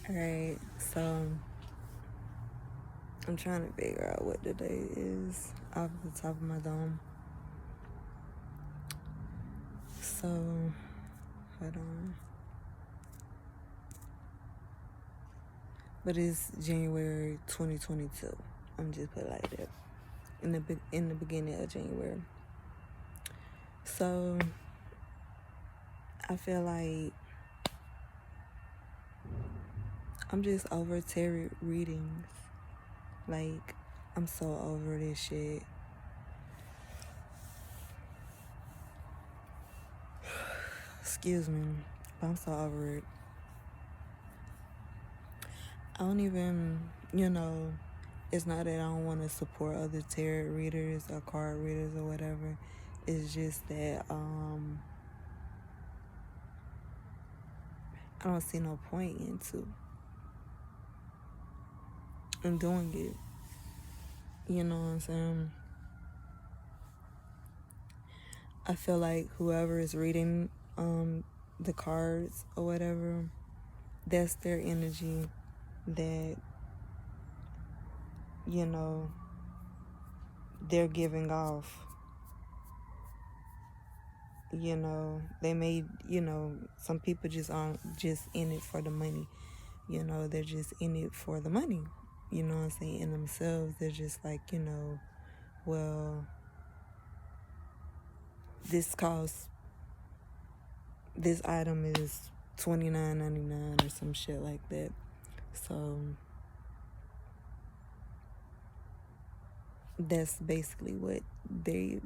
Alright, so I'm trying to figure out what the day is off the top of my dome. So, hold on. But it's January 2022. I'm just put it like that. In the beginning of January. So, I feel like I'm just over tarot readings. Like, I'm so over this shit. Excuse me, but I'm so over it. I don't even, it's not that I don't want to support other tarot readers or card readers or whatever. It's just that I don't see no point in doing it. You know what I'm saying? I feel like whoever is reading the cards or whatever, that's their energy that, they're giving off. They may, some people just aren't just in it for the money. They're just in it for the money. You know what I'm saying? In themselves, they're just like, well, this item is $29.99 or some shit like that. So that's basically what they,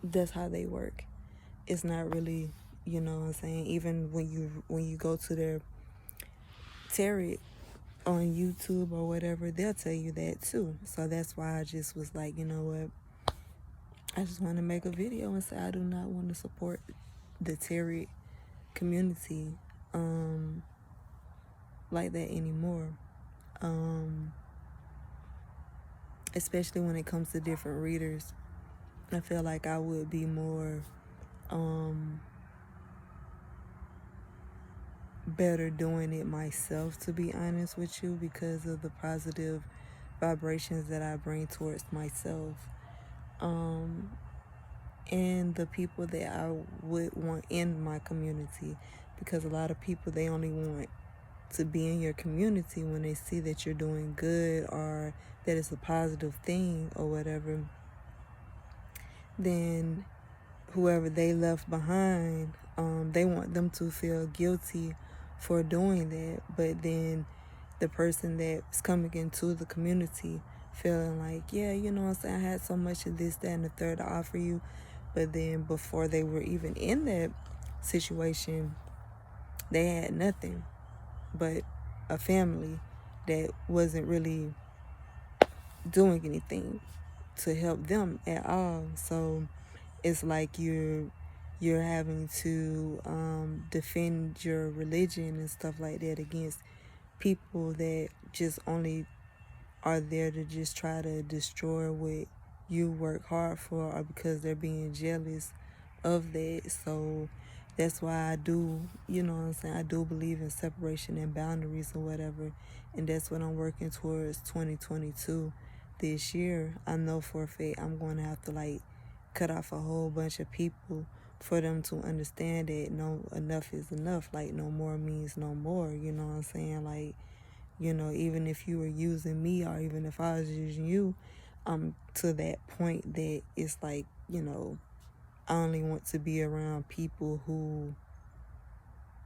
that's how they work. It's not really, you know what I'm saying? Even when you go to their tarot on YouTube or whatever, they'll tell you that too. So that's why I just was like, you know what? I just want to make a video and say I do not want to support the tarot community like that anymore. Especially when it comes to different readers. I feel like I would be more better doing it myself, to be honest with you, because of the positive vibrations that I bring towards myself. And the people that I would want in my community, because a lot of people, they only want to be in your community when they see that you're doing good or that it's a positive thing or whatever. Then whoever they left behind, they want them to feel guilty for doing that. But then the person that's coming into the community feeling like, yeah, you know what I'm saying, I had so much of this, that, and the third to offer you. But then before they were even in that situation, they had nothing but a family that wasn't really doing anything to help them at all. So it's like you're having to defend your religion and stuff like that against people that just only are there to just try to destroy what you work hard for, or because they're being jealous of that. So that's why I do, you know what I'm saying, I do believe in separation and boundaries or whatever. And that's what I'm working towards 2022 this year. I know for a fact I'm going to have to cut off a whole bunch of people for them to understand that no, enough is enough. Like, no more means no more. You know what I'm saying? Like, even if you were using me or even if I was using you, to that point that it's like, I only want to be around people who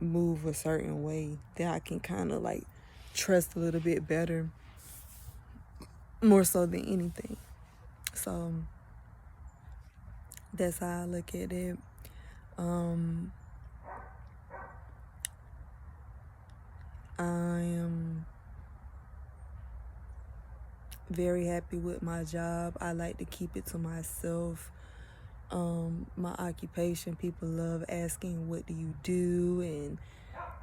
move a certain way that I can kind of trust a little bit better, more so than anything. So that's how I look at it. I am very happy with my job. I like to keep it to myself. My occupation, people love asking, what do you do? And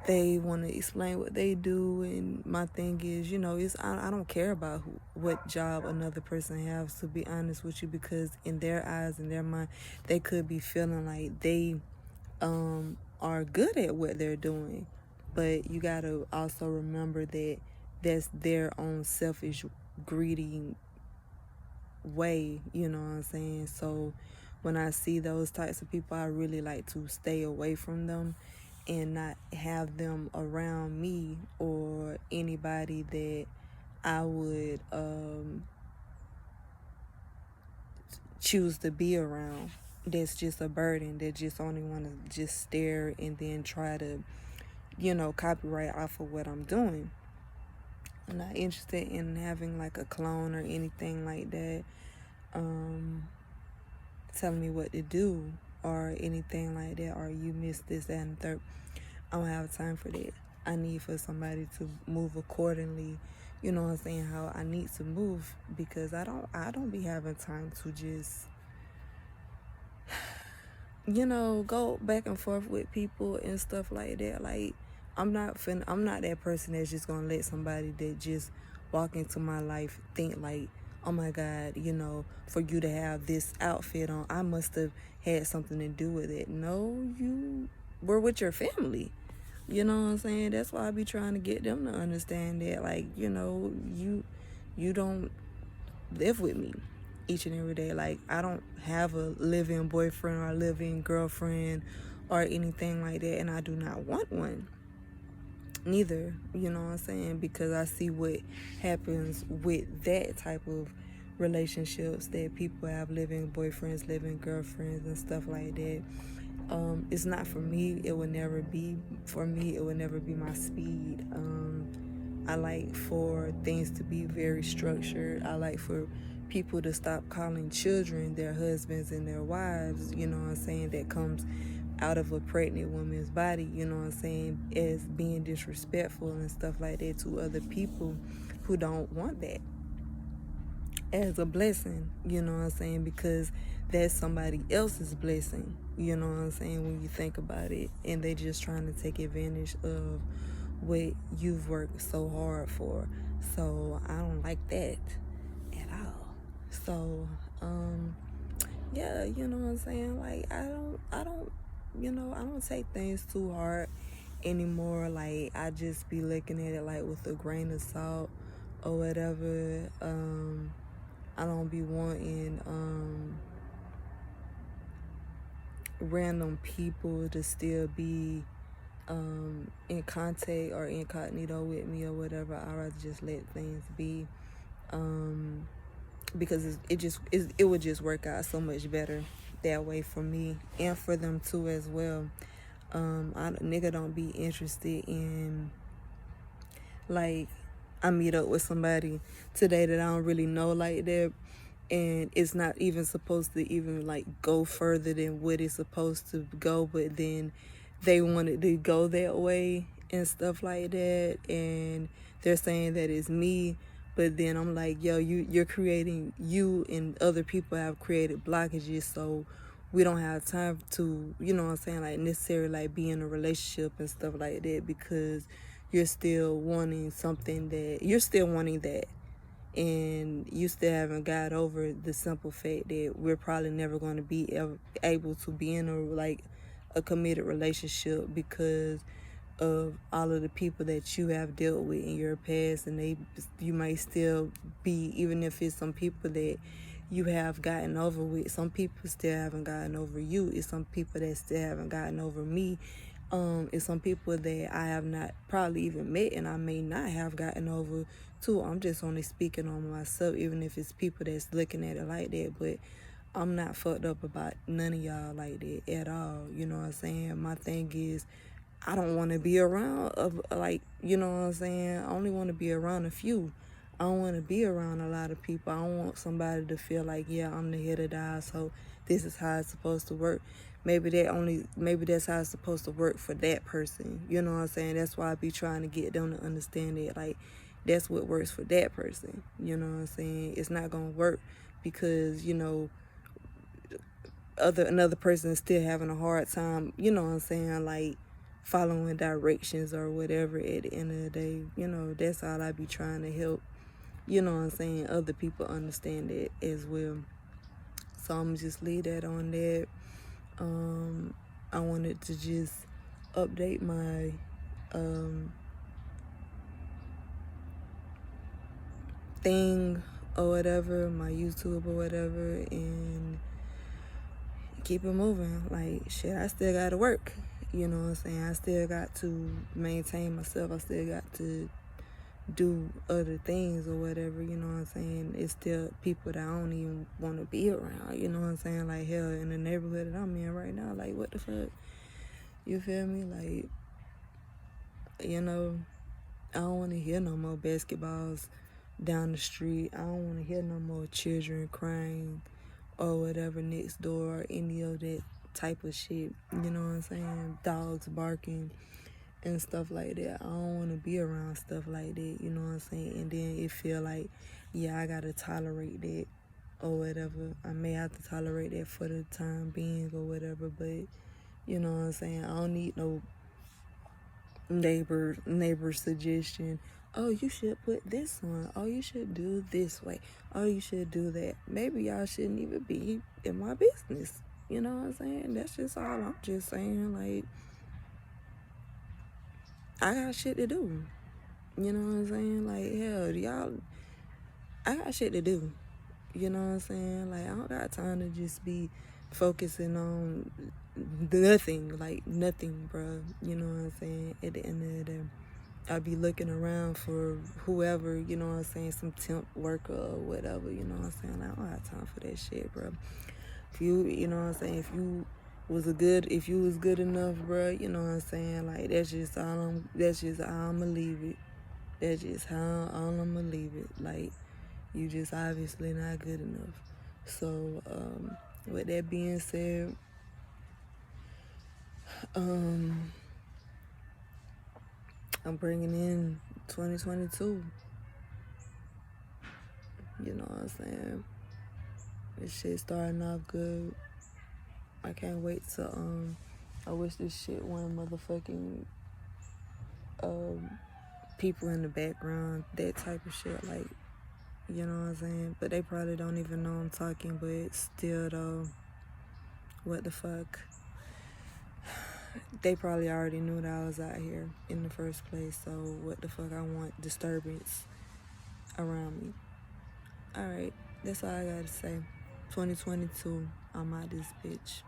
they want to explain what they do. And my thing is, I don't care about what job another person has, to be honest with you, because in their eyes, in their mind, they could be feeling like they are good at what they're doing. But you got to also remember that that's their own selfish, greedy way, you know what I'm saying? So when I see those types of people, I really like to stay away from them and not have them around me or anybody that I would choose to be around. That's just a burden, that just only want to just stare and then try to, copyright off of what I'm doing. I'm not interested in having like a clone or anything like that telling me what to do or anything like that, or you missed this, that, and the third. I don't have time for that. I need for somebody to move accordingly, you know what I'm saying, how I need to move, because I don't be having time to just go back and forth with people and stuff like that. Like, I'm not that person that's just gonna let somebody that just walk into my life think like, oh my God, for you to have this outfit on, I must have had something to do with it. No, you were with your family. You know what I'm saying? That's why I be trying to get them to understand that, like, you don't live with me each and every day. Like, I don't have a live-in boyfriend or a live-in girlfriend or anything like that, and I do not want one neither, you know what I'm saying, because I see what happens with that type of relationships, that people have live-in boyfriends, live-in girlfriends and stuff like that. It's not for me. It will never be for me. It will never be my speed. I like for things to be very structured. I like for people to stop calling children their husbands and their wives, you know what I'm saying, that comes out of a pregnant woman's body, you know what I'm saying, as being disrespectful and stuff like that to other people who don't want that as a blessing, you know what I'm saying, because that's somebody else's blessing, you know what I'm saying, when you think about it, and they just trying to take advantage of what you've worked so hard for. So I don't like that at all. So yeah, you know what I'm saying, like I don't take things too hard anymore. Like, I just be looking at it like with a grain of salt or whatever. I don't be wanting random people to still be in contact or incognito with me or whatever. I'd rather just let things be, because it would just work out so much better that way for me and for them too as well. Nigga don't be interested in, like, I meet up with somebody today that I don't really know like that, and it's not even supposed to even like go further than what it's supposed to go, but then they wanted to go that way and stuff like that, and they're saying that it's me, but then I'm like, yo, you're creating, you and other people have created blockages, so we don't have time to, you know what I'm saying, like necessarily like be in a relationship and stuff like that, because you're still wanting something that, you're still wanting that, and you still haven't got over the simple fact that we're probably never going to be able to be in a committed relationship because of all of the people that you have dealt with in your past, and you might still be, even if it's some people that you have gotten over with, some people still haven't gotten over you. It's some people that still haven't gotten over me. It's some people that I have not probably even met, and I may not have gotten over too. I'm just only speaking on myself, even if it's people that's looking at it like that. But I'm not fucked up about none of y'all like that at all. You know what I'm saying? My thing is, I don't want to be around, you know what I'm saying? I only want to be around a few. I don't want to be around a lot of people. I don't want somebody to feel like, yeah, I'm the head of the household. This is how it's supposed to work. Maybe that's how it's supposed to work for that person. You know what I'm saying? That's why I be trying to get them to understand that, like, that's what works for that person. You know what I'm saying? It's not going to work because, another person is still having a hard time, you know what I'm saying, like, following directions or whatever. At the end of the day, that's all I be trying to help, you know what I'm saying, other people understand that as well. So I'm just leave that on that. I wanted to just update my thing or whatever, my YouTube or whatever, and keep it moving. Like, shit, I still gotta work. You know what I'm saying? I still got to maintain myself. I still got to do other things or whatever, you know what I'm saying? It's still people that I don't even want to be around, you know what I'm saying? Like, hell, in the neighborhood that I'm in right now, like, what the fuck? You feel me? Like, you know, I don't want to hear no more basketballs down the street. I don't want to hear no more children crying or whatever next door or any of that type of shit, you know what I'm saying? Dogs barking and stuff like that. I don't want to be around stuff like that, you know what I'm saying? And then it feel like, yeah, I gotta tolerate that or whatever. I may have to tolerate that for the time being or whatever, but you know what I'm saying? I don't need no neighbor suggestion. Oh, you should put this on. Oh, you should do this way. Oh, you should do that. Maybe y'all shouldn't even be in my business. You know what I'm saying? That's just all I'm just saying. Like, I got shit to do. You know what I'm saying? Like, hell, y'all, I got shit to do. You know what I'm saying? Like, I don't got time to just be focusing on nothing. Like, nothing, bro. You know what I'm saying? At the end of the day, I be looking around for whoever, you know what I'm saying, some temp worker or whatever, you know what I'm saying? Like, I don't have time for that shit, bro. If you know what I'm saying, if you was good enough, bro, you know what I'm saying? Like, that's just how I'ma leave it. That's just how I'ma leave it. Like, you just obviously not good enough. So, with that being said, I'm bringing in 2022. You know what I'm saying? This shit starting off good. I can't wait to, I wish this shit went motherfucking, people in the background, that type of shit, like, you know what I'm saying? But they probably don't even know I'm talking, but still though, what the fuck? They probably already knew that I was out here in the first place, so what the fuck I want disturbance around me. Alright, that's all I gotta say. 2022, I'm out this bitch.